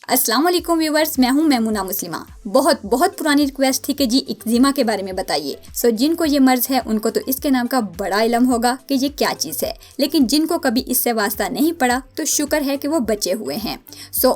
अस्सलाम वालेकुम व्यूवर्स, मैं हूं मैमुना मुस्लिमा। बहुत पुरानी रिक्वेस्ट थी कि जी एक्जिमा के बारे में बताइए। जिनको ये मर्ज है उनको तो इसके नाम का बड़ा इल्म होगा कि ये क्या चीज़ है, लेकिन जिनको कभी इससे वास्ता नहीं पड़ा तो शुक्र है कि वो बचे हुए हैं।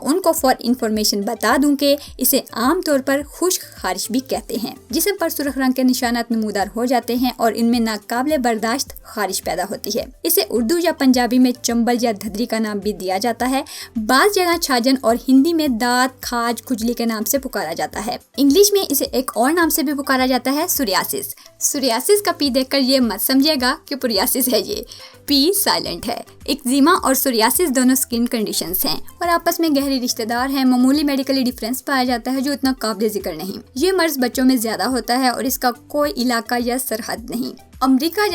उनको फॉर इन्फॉर्मेशन बता दूं कि इसे आमतौर पर खुश्क खारिश भी कहते हैं। जिस्म पर सुर्ख रंग के निशानात नमूदार हो जाते हैं और इनमें नाकाबिले बर्दाश्त खारिश पैदा होती है। इसे उर्दू या पंजाबी में चंबल या धदरी का नाम भी दिया जाता है। बाज़ जगह छाजन और हिंदी में दांत, खाज, खुजली के नाम से पुकारा जाता है। इंग्लिश में इसे एक और नाम से भी पुकारा जाता है, सोरियासिस। सोरियासिस का पी देखकर ये मत समझिएगा कि पुरियासिस है, ये पी साइलेंट है। एक्जिमा और सोरियासिस दोनों स्किन कंडीशंस हैं और आपस में गहरे रिश्तेदार हैं। मामूली मेडिकली डिफरेंस पाया जाता है जो इतना काबिल जिक्र नहीं। ये मर्ज बच्चों में ज्यादा होता है और इसका कोई इलाका या सरहद नहीं। अमेरिका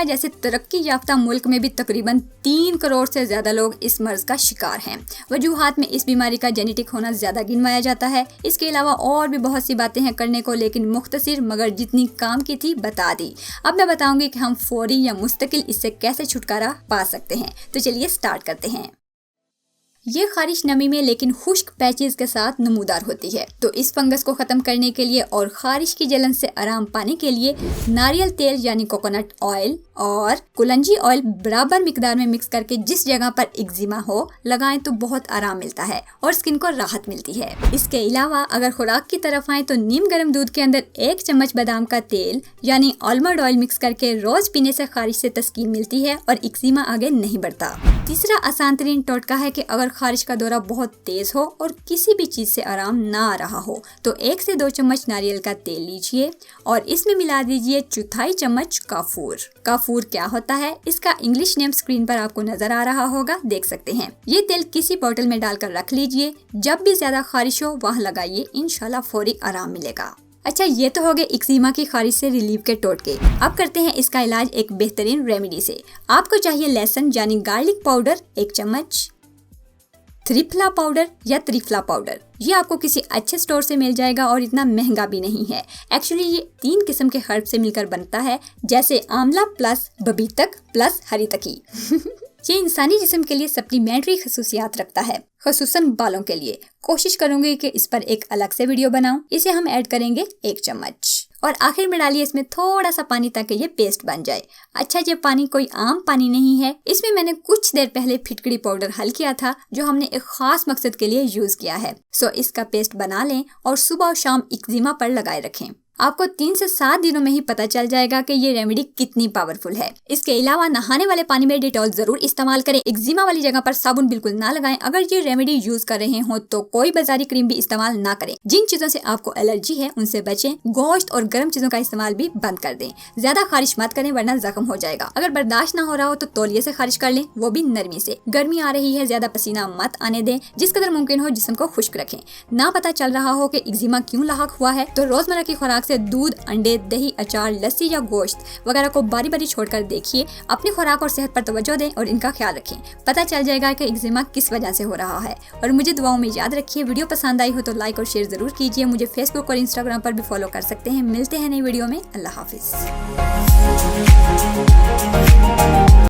जैसे तरक्की याफ्ता मुल्क में भी तकरीबन 3 करोड़ से ज्यादा लोग इस मर्ज का शिकार हैं। वजूहात में इस बीमारी का जेनेटिक होना ज्यादा गिनवाया जाता है। इसके अलावा और भी बहुत सी बातें हैं करने को, लेकिन मुख्तसर मगर जितनी काम की थी बता दी। अब मैं बताऊंगी कि हम फौरी या मुस्तकिल इससे कैसे छुटकारा पा सकते हैं। तो चलिए स्टार्ट करते हैं। ये खारिश नमी में लेकिन खुश्क पैचेस के साथ नमूदार होती है। तो इस फंगस को खत्म करने के लिए और खारिश की जलन से आराम पाने के लिए नारियल तेल यानी कोकोनट ऑयल और कुलंजी ऑयल बराबर मिकदार में मिक्स करके जिस जगह पर एक्जिमा हो लगाएं तो बहुत आराम मिलता है और स्किन को राहत मिलती है। इसके अलावा अगर खुराक की तरफ आए तो नीम गर्म दूध के अंदर 1 चम्मच बादाम का तेल यानी आलमंड ऑयल मिक्स करके रोज पीने से खारिश से तस्कीन मिलती है और एक्जिमा आगे नहीं बढ़ता। तीसरा आसान तरीन टोटका है कि अगर खारिश का दौरा बहुत तेज हो और किसी भी चीज से आराम ना आ रहा हो तो 1 से 2 चम्मच नारियल का तेल लीजिए और इसमें मिला दीजिए 1/4 चम्मच काफूर। काफूर क्या होता है, इसका इंग्लिश नेम स्क्रीन पर आपको नजर आ रहा होगा, देख सकते हैं। ये तेल किसी बोतल में डालकर रख लीजिए। जब भी ज्यादा खारिश हो वहाँ लगाइए, इंशाल्लाह फौरी आराम मिलेगा। अच्छा, ये तो हो गए एक्जिमा की खारिश से रिलीफ के टोटके। अब करते हैं इसका इलाज एक बेहतरीन रेमेडी से। आपको चाहिए लहसुन यानी गार्लिक पाउडर 1 चम्मच, त्रिफला पाउडर या त्रिफला पाउडर। ये आपको किसी अच्छे स्टोर से मिल जाएगा और इतना महंगा भी नहीं है। एक्चुअली ये 3 किस्म के हर्ब से मिलकर बनता है, जैसे आंवला प्लस बबीतक प्लस हरी तकी। ये इंसानी जिस्म के लिए सप्लीमेंट्री खसूसियात रखता है, खसूसन बालों के लिए। कोशिश करूंगी कि इस पर एक अलग से वीडियो बनाऊं। इसे हम ऐड करेंगे 1 चम्मच और आखिर में डालिए इसमें थोड़ा सा पानी ताकि ये पेस्ट बन जाए। अच्छा, ये पानी कोई आम पानी नहीं है। इसमें मैंने कुछ देर पहले फिटकड़ी पाउडर हल किया था जो हमने एक खास मकसद के लिए यूज किया है। इसका पेस्ट बना लें और सुबह और शाम एक्जिमा पर लगाए रखें। आपको 3 से 7 दिनों में ही पता चल जाएगा कि ये रेमेडी कितनी पावरफुल है। इसके अलावा नहाने वाले पानी में डिटॉल जरूर इस्तेमाल करें। एक्जिमा वाली जगह पर साबुन बिल्कुल ना लगाएं। अगर ये रेमेडी यूज कर रहे हो तो कोई बाजारी क्रीम भी इस्तेमाल ना करें। जिन चीजों से आपको एलर्जी है उनसे बचें। गोश्त और गर्म चीजों का इस्तेमाल भी बंद कर दें। ज्यादा खारिश मत करें वरना जख्म हो जाएगा। अगर बर्दाश्त ना हो रहा हो तो तौलिए से खारिश कर लें, वो भी नरमी से। गर्मी आ रही है, ज्यादा पसीना मत आने दें। जिस कदर मुमकिन हो जिस्म को खुश्क रखें। ना पता चल रहा हो कि एक्जिमा क्यों लाहक हुआ है तो रोजमर्रा की खुराक से दूध, अंडे, दही, अचार, लस्सी या गोश्त वगैरह को बारी बारी छोड़कर देखिए। अपनी खुराक और सेहत पर तवज्जो दें और इनका ख्याल रखें। पता चल जाएगा कि एक्जिमा किस वजह से हो रहा है। और मुझे दुआओं में याद रखिए। वीडियो पसंद आई हो तो लाइक और शेयर जरूर कीजिए। मुझे फेसबुक और इंस्टाग्राम पर भी फॉलो कर सकते हैं। मिलते हैं नई वीडियो में। अल्लाह हाफिज।